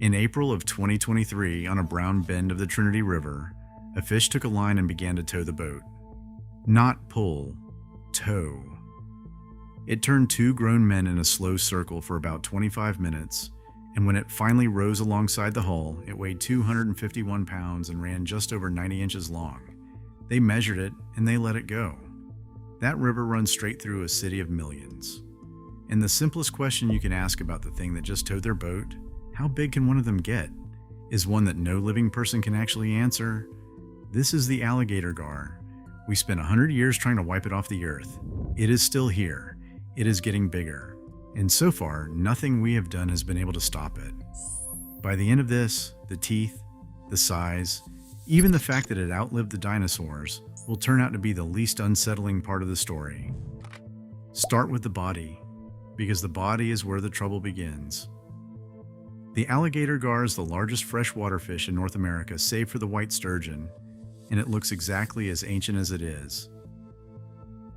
In April of 2023, on a brown bend of the Trinity River, a fish took a line and began to tow the boat. Not pull, tow. It turned two grown men in a slow circle for about 25 minutes, and when it finally rose alongside the hull, it weighed 251 pounds and ran just over 90 inches long. They measured it, and they let it go. That river runs straight through a city of millions. And the simplest question you can ask about the thing that just towed their boat, how big can one of them get, is one that no living person can actually answer. This is the Alligator Gar. We spent 100 years trying to wipe it off the earth. It is still here. It is getting bigger. And so far, nothing we have done has been able to stop it. By the end of this, the teeth, the size, even the fact that it outlived the dinosaurs will turn out to be the least unsettling part of the story. Start with the body, because the body is where the trouble begins. The alligator gar is the largest freshwater fish in North America, save for the white sturgeon, and it looks exactly as ancient as it is.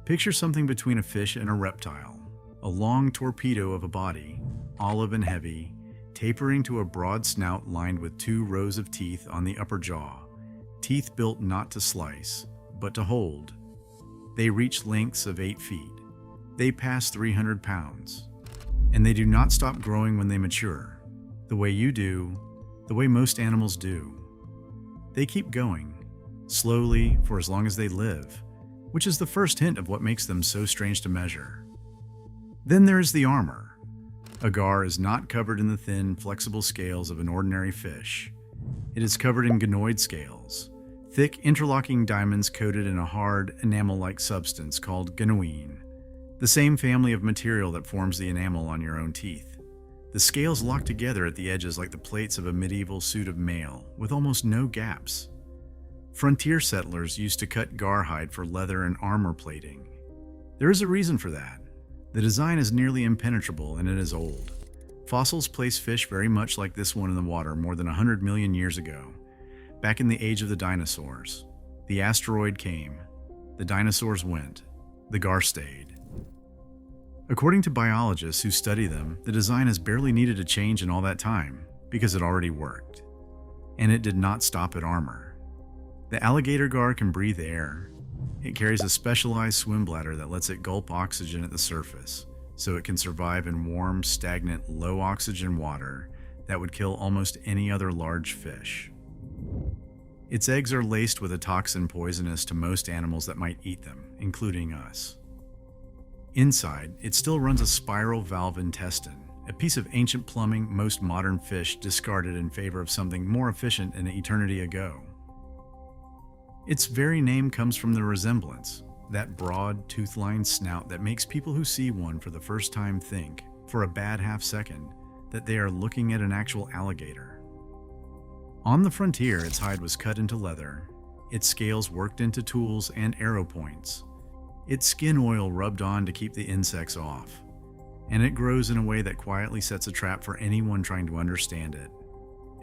Picture something between a fish and a reptile, a long torpedo of a body, olive and heavy, tapering to a broad snout lined with two rows of teeth on the upper jaw, teeth built not to slice, but to hold. They reach lengths of 8 feet. They pass 300 pounds. And they do not stop growing when they mature, the way you do, the way most animals do. They keep going, slowly for as long as they live, which is the first hint of what makes them so strange to measure. Then there is the armor. A gar is not covered in the thin, flexible scales of an ordinary fish. It is covered in gonoid scales, thick interlocking diamonds coated in a hard, enamel-like substance called gonoine, the same family of material that forms the enamel on your own teeth. The scales lock together at the edges like the plates of a medieval suit of mail, with almost no gaps. Frontier settlers used to cut gar hide for leather and armor plating. There is a reason for that. The design is nearly impenetrable and it is old. Fossils place fish very much like this one in the water more than 100 million years ago, back in the age of the dinosaurs. The asteroid came, the dinosaurs went, the gar stayed. According to biologists who study them, the design has barely needed a change in all that time because it already worked. And it did not stop at armor. The alligator gar can breathe air. It carries a specialized swim bladder that lets it gulp oxygen at the surface, so it can survive in warm, stagnant, low-oxygen water that would kill almost any other large fish. Its eggs are laced with a toxin poisonous to most animals that might eat them, including us. Inside, it still runs a spiral valve intestine, a piece of ancient plumbing most modern fish discarded in favor of something more efficient an eternity ago. Its very name comes from the resemblance, that broad, tooth-lined snout that makes people who see one for the first time think, for a bad half second, that they are looking at an actual alligator. On the frontier, its hide was cut into leather, its scales worked into tools and arrow points, its skin oil rubbed on to keep the insects off, and it grows in a way that quietly sets a trap for anyone trying to understand it.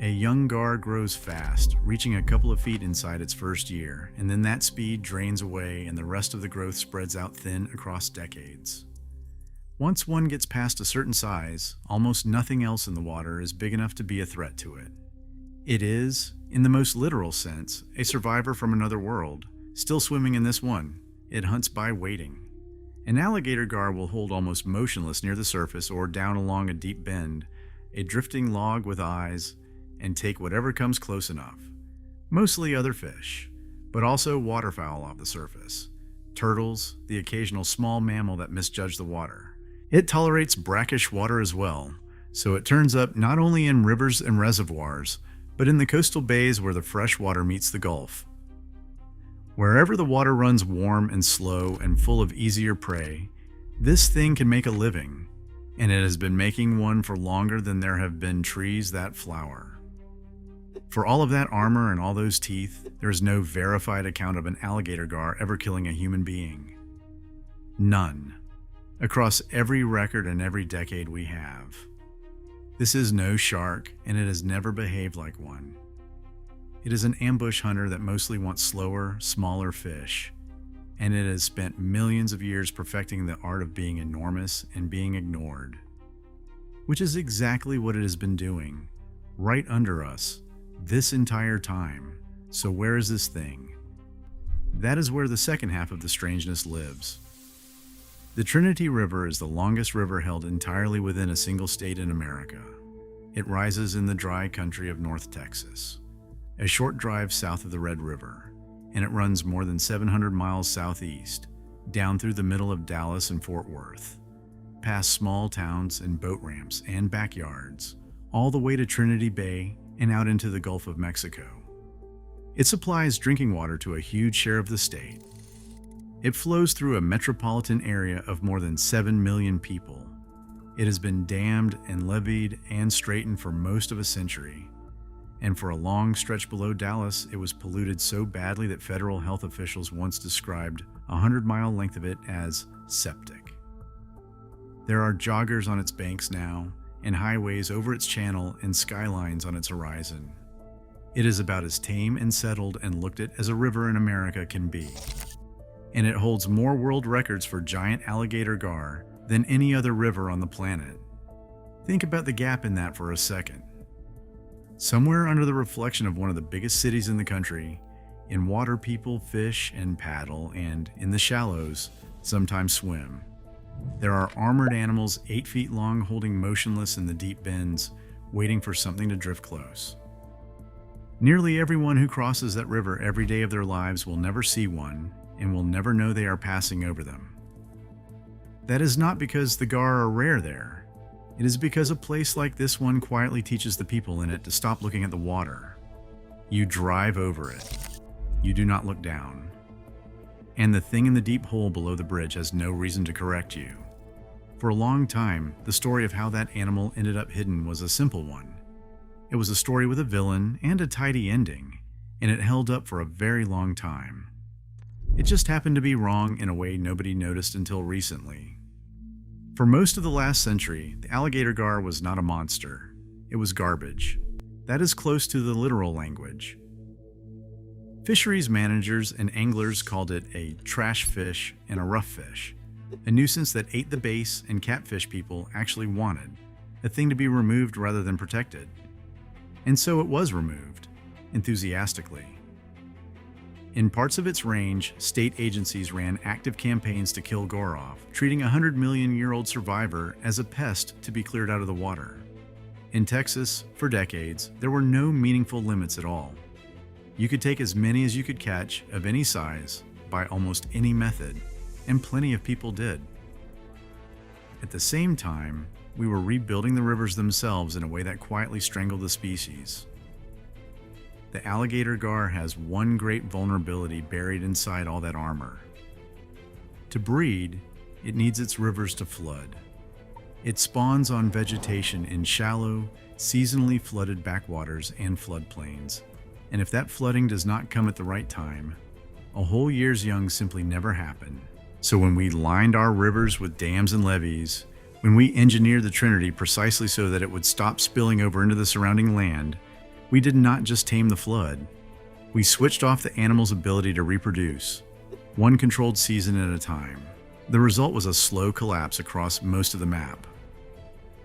A young gar grows fast, reaching a couple of feet inside its first year, and then that speed drains away and the rest of the growth spreads out thin across decades. Once one gets past a certain size, almost nothing else in the water is big enough to be a threat to it. It is, in the most literal sense, a survivor from another world, still swimming in this one. It hunts by waiting. An alligator gar will hold almost motionless near the surface or down along a deep bend, a drifting log with eyes, and take whatever comes close enough. Mostly other fish, but also waterfowl off the surface. Turtles, the occasional small mammal that misjudge the water. It tolerates brackish water as well, so it turns up not only in rivers and reservoirs, but in the coastal bays where the fresh water meets the Gulf. Wherever the water runs warm and slow and full of easier prey, this thing can make a living, and it has been making one for longer than there have been trees that flower. For all of that armor and all those teeth, there is no verified account of an alligator gar ever killing a human being. None. Across every record and every decade we have. This is no shark, and it has never behaved like one. It is an ambush hunter that mostly wants slower, smaller fish, and it has spent millions of years perfecting the art of being enormous and being ignored. Which is exactly what it has been doing, right under us, this entire time. So where is this thing? That is where the second half of the strangeness lives. The Trinity River is the longest river held entirely within a single state in America. It rises in the dry country of North Texas, a short drive south of the Red River, and it runs more than 700 miles southeast, down through the middle of Dallas and Fort Worth, past small towns and boat ramps and backyards, all the way to Trinity Bay and out into the Gulf of Mexico. It supplies drinking water to a huge share of the state. It flows through a metropolitan area of more than 7 million people. It has been dammed and leveed and straightened for most of a century. And for a long stretch below Dallas, it was polluted so badly that federal health officials once described a 100-mile length of it as septic. There are joggers on its banks now, and highways over its channel and skylines on its horizon. It is about as tame and settled and looked at as a river in America can be. And it holds more world records for giant Alligator Gar than any other river on the planet. Think about the gap in that for a second. Somewhere under the reflection of one of the biggest cities in the country, in water people fish and paddle, and in the shallows, sometimes swim. There are armored animals 8 feet long holding motionless in the deep bends, waiting for something to drift close. Nearly everyone who crosses that river every day of their lives will never see one and will never know they are passing over them. That is not because the gar are rare there. It is because a place like this one quietly teaches the people in it to stop looking at the water. You drive over it. You do not look down. And the thing in the deep hole below the bridge has no reason to correct you. For a long time, the story of how that animal ended up hidden was a simple one. It was a story with a villain and a tidy ending, and it held up for a very long time. It just happened to be wrong in a way nobody noticed until recently. For most of the last century, the alligator gar was not a monster. It was garbage. That is close to the literal language. Fisheries managers and anglers called it a trash fish and a rough fish, a nuisance that ate the base and catfish people actually wanted, a thing to be removed rather than protected. And so it was removed, enthusiastically. In parts of its range, state agencies ran active campaigns to kill gar off, treating a 100-million-year-old survivor as a pest to be cleared out of the water. In Texas, for decades, there were no meaningful limits at all. You could take as many as you could catch, of any size, by almost any method, and plenty of people did. At the same time, we were rebuilding the rivers themselves in a way that quietly strangled the species. The alligator gar has one great vulnerability buried inside all that armor. To breed, it needs its rivers to flood. It spawns on vegetation in shallow, seasonally flooded backwaters and floodplains. And if that flooding does not come at the right time, a whole year's young simply never happen. So when we lined our rivers with dams and levees, when we engineered the Trinity precisely so that it would stop spilling over into the surrounding land, we did not just tame the flood. We switched off the animal's ability to reproduce, one controlled season at a time. The result was a slow collapse across most of the map.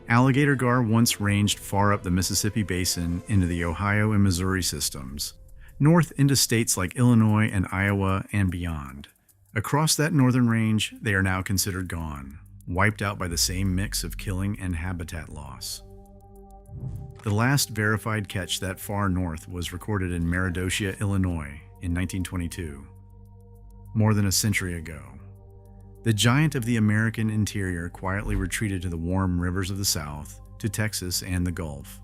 Alligator gar once ranged far up the Mississippi Basin into the Ohio and Missouri systems, north into states like Illinois and Iowa and beyond. Across that northern range, they are now considered gone, wiped out by the same mix of killing and habitat loss. The last verified catch that far north was recorded in Meredosia, Illinois, in 1922, more than a century ago. The giant of the American interior quietly retreated to the warm rivers of the South, to Texas and the Gulf,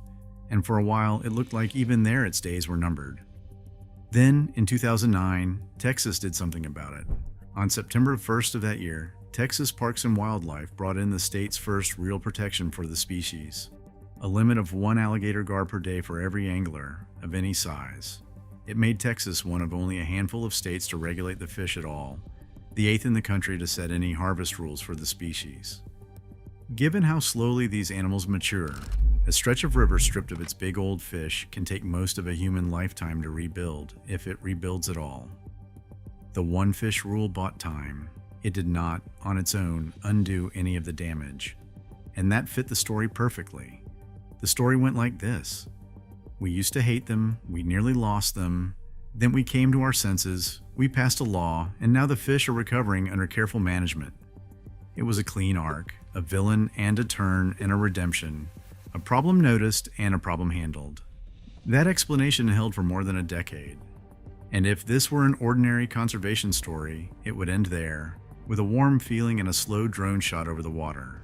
and for a while it looked like even there its days were numbered. Then, in 2009, Texas did something about it. On September 1st of that year, Texas Parks and Wildlife brought in the state's first real protection for the species, a limit of 1 alligator gar per day for every angler, of any size. It made Texas one of only a handful of states to regulate the fish at all, the 8th in the country to set any harvest rules for the species. Given how slowly these animals mature, a stretch of river stripped of its big old fish can take most of a human lifetime to rebuild, if it rebuilds at all. The one fish rule bought time. It did not, on its own, undo any of the damage. And that fit the story perfectly. The story went like this. We used to hate them, we nearly lost them, then we came to our senses, we passed a law, and now the fish are recovering under careful management. It was a clean arc, a villain and a turn and a redemption, a problem noticed and a problem handled. That explanation held for more than a decade. And if this were an ordinary conservation story, it would end there, with a warm feeling and a slow drone shot over the water.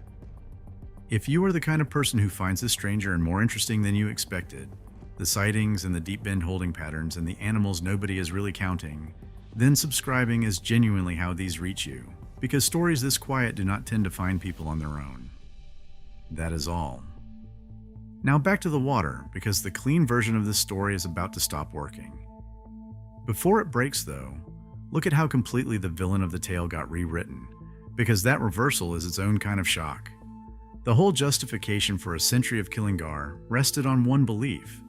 If you are the kind of person who finds this stranger and more interesting than you expected, the sightings and the deep bend holding patterns and the animals nobody is really counting, then subscribing is genuinely how these reach you, because stories this quiet do not tend to find people on their own. That is all. Now back to the water, because the clean version of this story is about to stop working. Before it breaks though, look at how completely the villain of the tale got rewritten, because that reversal is its own kind of shock. The whole justification for a century of killing gar rested on one belief,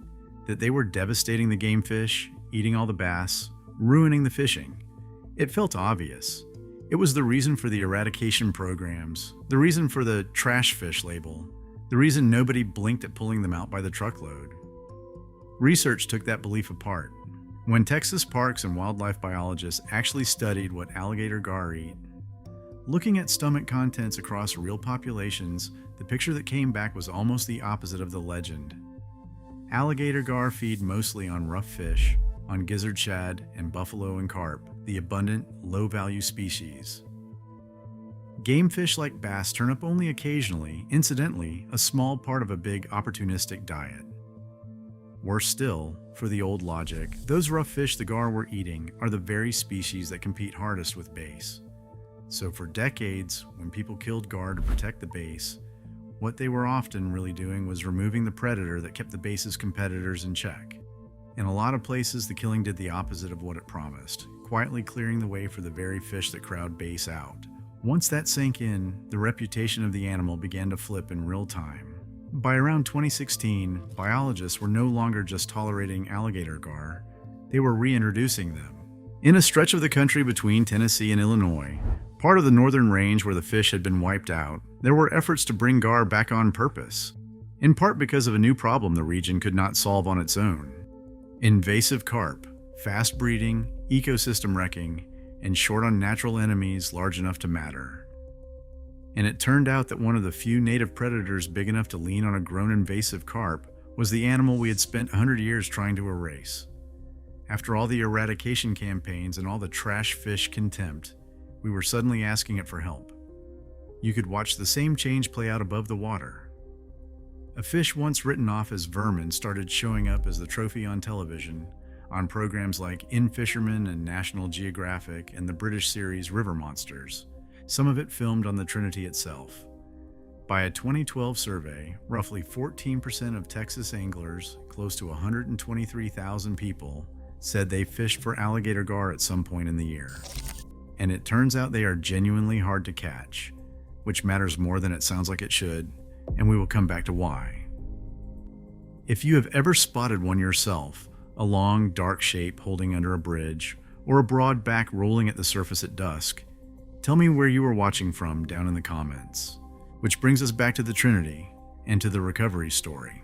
that they were devastating the game fish, eating all the bass, ruining the fishing. It felt obvious. It was the reason for the eradication programs, the reason for the trash fish label, the reason nobody blinked at pulling them out by the truckload. Research took that belief apart. When Texas parks and wildlife biologists actually studied what alligator gar eat, looking at stomach contents across real populations, the picture that came back was almost the opposite of the legend. Alligator gar feed mostly on rough fish, on gizzard shad and buffalo and carp, the abundant, low-value species. Game fish like bass turn up only occasionally, incidentally, a small part of a big opportunistic diet. Worse still, for the old logic, those rough fish the gar were eating are the very species that compete hardest with bass. So for decades, when people killed gar to protect the bass, what they were often really doing was removing the predator that kept the bass's competitors in check. In a lot of places, the killing did the opposite of what it promised, quietly clearing the way for the very fish that crowd bass out. Once that sank in, the reputation of the animal began to flip in real time. By around 2016, biologists were no longer just tolerating alligator gar, they were reintroducing them. In a stretch of the country between Tennessee and Illinois, part of the northern range where the fish had been wiped out, there were efforts to bring gar back on purpose, in part because of a new problem the region could not solve on its own. Invasive carp, fast breeding, ecosystem wrecking, and short on natural enemies large enough to matter. And it turned out that one of the few native predators big enough to lean on a grown invasive carp was the animal we had spent 100 years trying to erase. After all the eradication campaigns and all the trash fish contempt, we were suddenly asking it for help. You could watch the same change play out above the water. A fish once written off as vermin started showing up as the trophy on television, on programs like In Fisherman and National Geographic and the British series River Monsters, some of it filmed on the Trinity itself. By a 2012 survey, roughly 14% of Texas anglers, close to 123,000 people, said they fished for alligator gar at some point in the year. And it turns out they are genuinely hard to catch, which matters more than it sounds like it should, and we will come back to why. If you have ever spotted one yourself, a long, dark shape holding under a bridge, or a broad back rolling at the surface at dusk, tell me where you were watching from down in the comments. Which brings us back to the Trinity, and to the recovery story,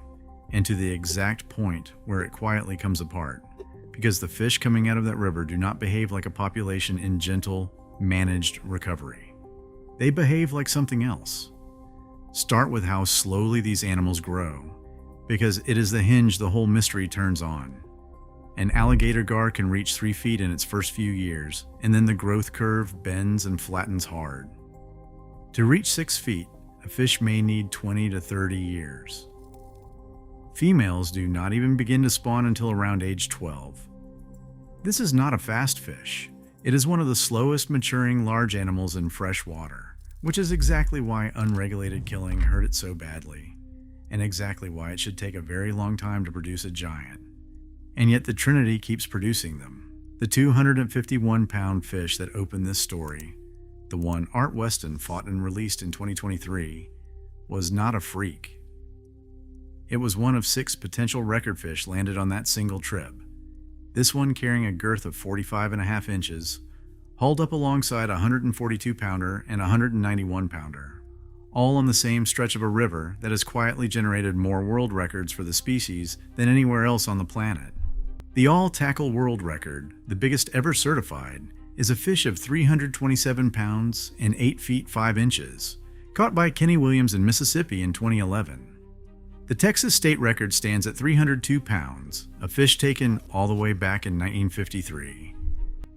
and to the exact point where it quietly comes apart, because the fish coming out of that river do not behave like a population in gentle, managed recovery. They behave like something else. Start with how slowly these animals grow, because it is the hinge the whole mystery turns on. An alligator gar can reach 3 feet in its first few years, and then the growth curve bends and flattens hard. To reach 6 feet, a fish may need 20 to 30 years. Females do not even begin to spawn until around age 12. This is not a fast fish. It is one of the slowest maturing large animals in fresh water, which is exactly why unregulated killing hurt it so badly, and exactly why it should take a very long time to produce a giant. And yet the Trinity keeps producing them. The 251-pound fish that opened this story, the one Art Weston fought and released in 2023, was not a freak. It was one of 6 potential record fish landed on that single trip. This one carrying a girth of 45.5 inches, hauled up alongside a 142-pounder and a 191-pounder, all on the same stretch of a river that has quietly generated more world records for the species than anywhere else on the planet. The all-tackle world record, the biggest ever certified, is a fish of 327 pounds and 8 feet 5 inches, caught by Kenny Williams in Mississippi in 2011. The Texas state record stands at 302 pounds, a fish taken all the way back in 1953.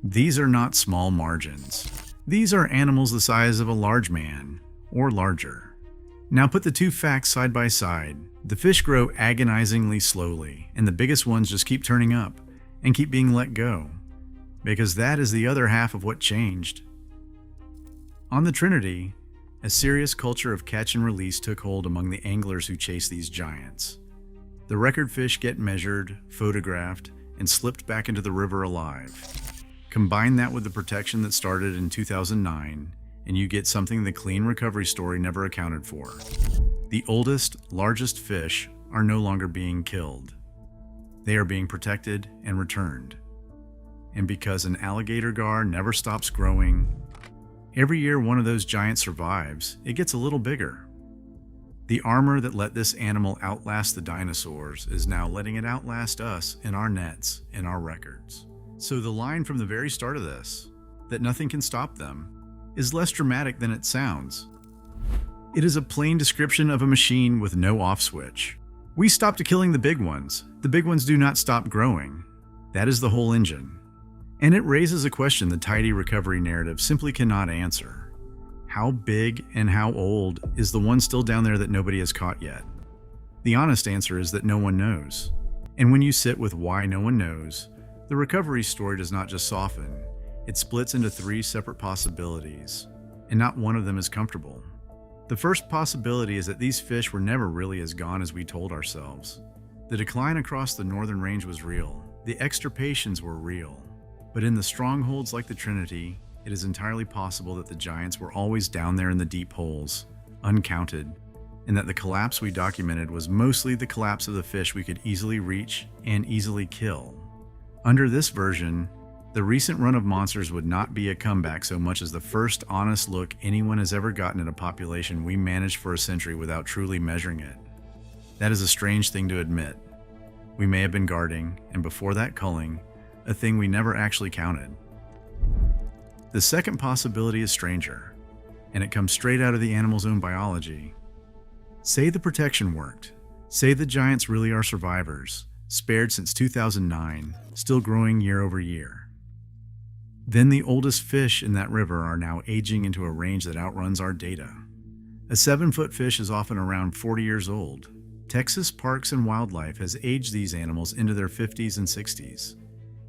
These are not small margins. These are animals the size of a large man, or larger. Now put the two facts side by side. The fish grow agonizingly slowly, and the biggest ones just keep turning up and keep being let go, because that is the other half of what changed. On the Trinity, a serious culture of catch and release took hold among the anglers who chase these giants. The record fish get measured, photographed, and slipped back into the river alive. Combine that with the protection that started in 2009, and you get something the clean recovery story never accounted for. The oldest, largest fish are no longer being killed. They are being protected and returned. And because an alligator gar never stops growing, every year one of those giants survives, it gets a little bigger. The armor that let this animal outlast the dinosaurs is now letting it outlast us in our nets, in our records. So the line from the very start of this, that nothing can stop them, is less dramatic than it sounds. It is a plain description of a machine with no off switch. We stopped killing the big ones. The big ones do not stop growing. That is the whole engine. And it raises a question the tidy recovery narrative simply cannot answer. How big and how old is the one still down there that nobody has caught yet? The honest answer is that no one knows. And when you sit with why no one knows, the recovery story does not just soften. It splits into 3 separate possibilities, and not one of them is comfortable. The first possibility is that these fish were never really as gone as we told ourselves. The decline across the northern range was real. The extirpations were real. But in the strongholds like the Trinity, it is entirely possible that the giants were always down there in the deep holes, uncounted, and that the collapse we documented was mostly the collapse of the fish we could easily reach and easily kill. Under this version, the recent run of monsters would not be a comeback so much as the first honest look anyone has ever gotten at a population we managed for a century without truly measuring it. That is a strange thing to admit. We may have been guarding, and before that culling, a thing we never actually counted. The second possibility is stranger, and it comes straight out of the animal's own biology. Say the protection worked. Say the giants really are survivors, spared since 2009, still growing year over year. Then the oldest fish in that river are now aging into a range that outruns our data. A 7-foot fish is often around 40 years old. Texas Parks and Wildlife has aged these animals into their 50s and 60s.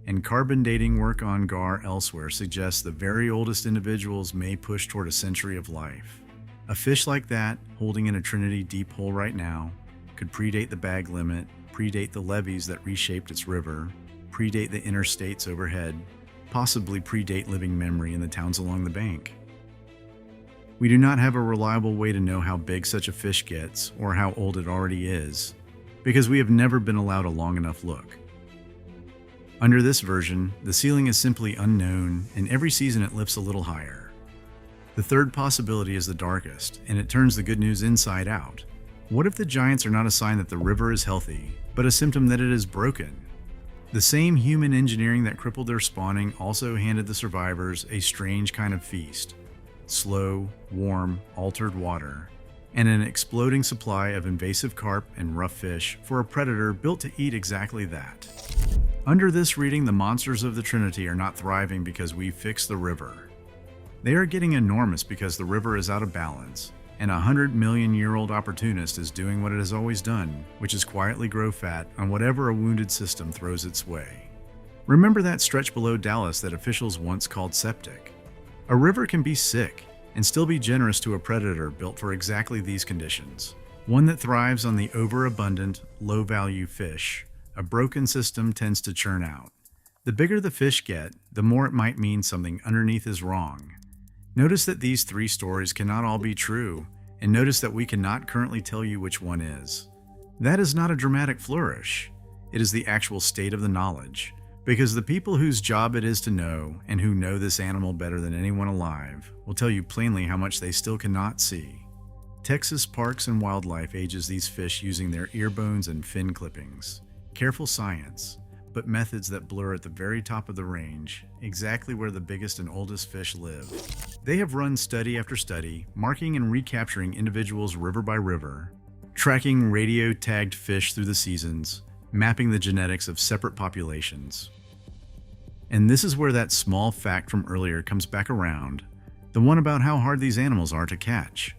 And carbon dating work on gar elsewhere suggests the very oldest individuals may push toward a century of life. A fish like that, holding in a Trinity deep hole right now, could predate the bag limit, predate the levees that reshaped its river, predate the interstates overhead, possibly predate living memory in the towns along the bank. We do not have a reliable way to know how big such a fish gets or how old it already is, because we have never been allowed a long enough look. Under this version, the ceiling is simply unknown, and every season it lifts a little higher. The third possibility is the darkest, and it turns the good news inside out. What if the giants are not a sign that the river is healthy, but a symptom that it is broken? The same human engineering that crippled their spawning also handed the survivors a strange kind of feast. Slow, warm, altered water, and an exploding supply of invasive carp and rough fish for a predator built to eat exactly that. Under this reading, the monsters of the Trinity are not thriving because we fixed the river. They are getting enormous because the river is out of balance, and a 100-million-year-old opportunist is doing what it has always done, which is quietly grow fat on whatever a wounded system throws its way. Remember that stretch below Dallas that officials once called septic? A river can be sick and still be generous to a predator built for exactly these conditions. One that thrives on the overabundant, low-value fish. A broken system tends to churn out. The bigger the fish get, the more it might mean something underneath is wrong. Notice that these 3 stories cannot all be true, and notice that we cannot currently tell you which one is. That is not a dramatic flourish. It is the actual state of the knowledge, because the people whose job it is to know, and who know this animal better than anyone alive, will tell you plainly how much they still cannot see. Texas Parks and Wildlife ages these fish using their ear bones and fin clippings. Careful science, but methods that blur at the very top of the range, exactly where the biggest and oldest fish live. They have run study after study, marking and recapturing individuals river by river, tracking radio-tagged fish through the seasons, mapping the genetics of separate populations. And this is where that small fact from earlier comes back around, the one about how hard these animals are to catch.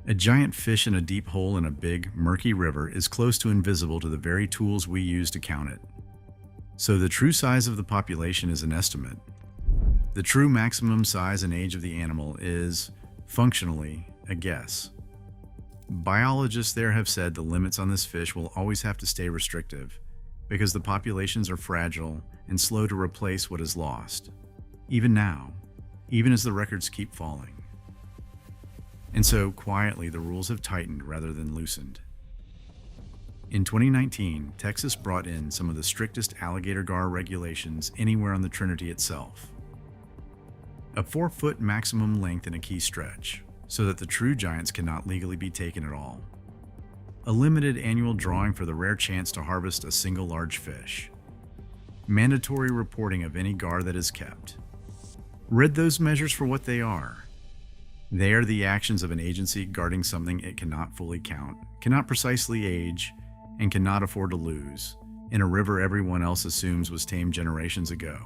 A giant fish in a deep hole in a big, murky river is close to invisible to the very tools we use to count it. So the true size of the population is an estimate. The true maximum size and age of the animal is, functionally, a guess. Biologists there have said the limits on this fish will always have to stay restrictive, because the populations are fragile and slow to replace what is lost. Even now, even as the records keep falling. And so, quietly, the rules have tightened rather than loosened. In 2019, Texas brought in some of the strictest alligator gar regulations anywhere on the Trinity itself. A 4-foot maximum length in a key stretch, so that the true giants cannot legally be taken at all. A limited annual drawing for the rare chance to harvest a single large fish. Mandatory reporting of any gar that is kept. Read those measures for what they are. They are the actions of an agency guarding something it cannot fully count, cannot precisely age, and cannot afford to lose, in a river everyone else assumes was tamed generations ago.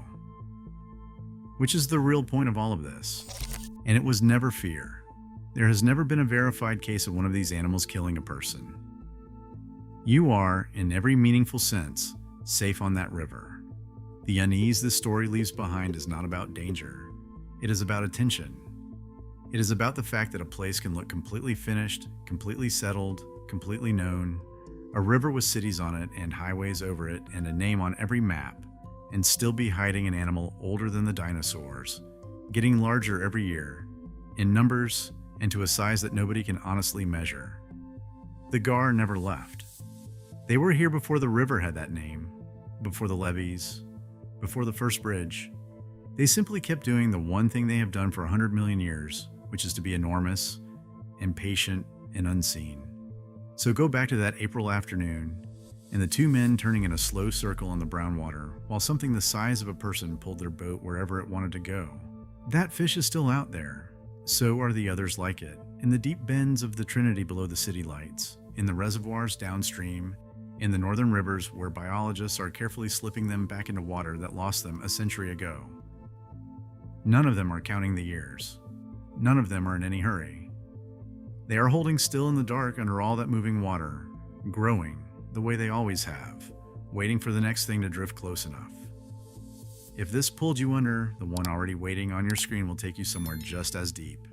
Which is the real point of all of this. And it was never fear. There has never been a verified case of one of these animals killing a person. You are, in every meaningful sense, safe on that river. The unease this story leaves behind is not about danger. It is about attention. It is about the fact that a place can look completely finished, completely settled, completely known, a river with cities on it and highways over it and a name on every map, and still be hiding an animal older than the dinosaurs, getting larger every year, in numbers and to a size that nobody can honestly measure. The gar never left. They were here before the river had that name, before the levees, before the first bridge. They simply kept doing the one thing they have done for 100 million years, which is to be enormous, impatient, and unseen. So go back to that April afternoon, and the two men turning in a slow circle on the brown water, while something the size of a person pulled their boat wherever it wanted to go. That fish is still out there. So are the others like it, in the deep bends of the Trinity below the city lights, in the reservoirs downstream, in the northern rivers where biologists are carefully slipping them back into water that lost them a century ago. None of them are counting the years. None of them are in any hurry. They are holding still in the dark under all that moving water, growing the way they always have, waiting for the next thing to drift close enough. If this pulled you under, the one already waiting on your screen will take you somewhere just as deep.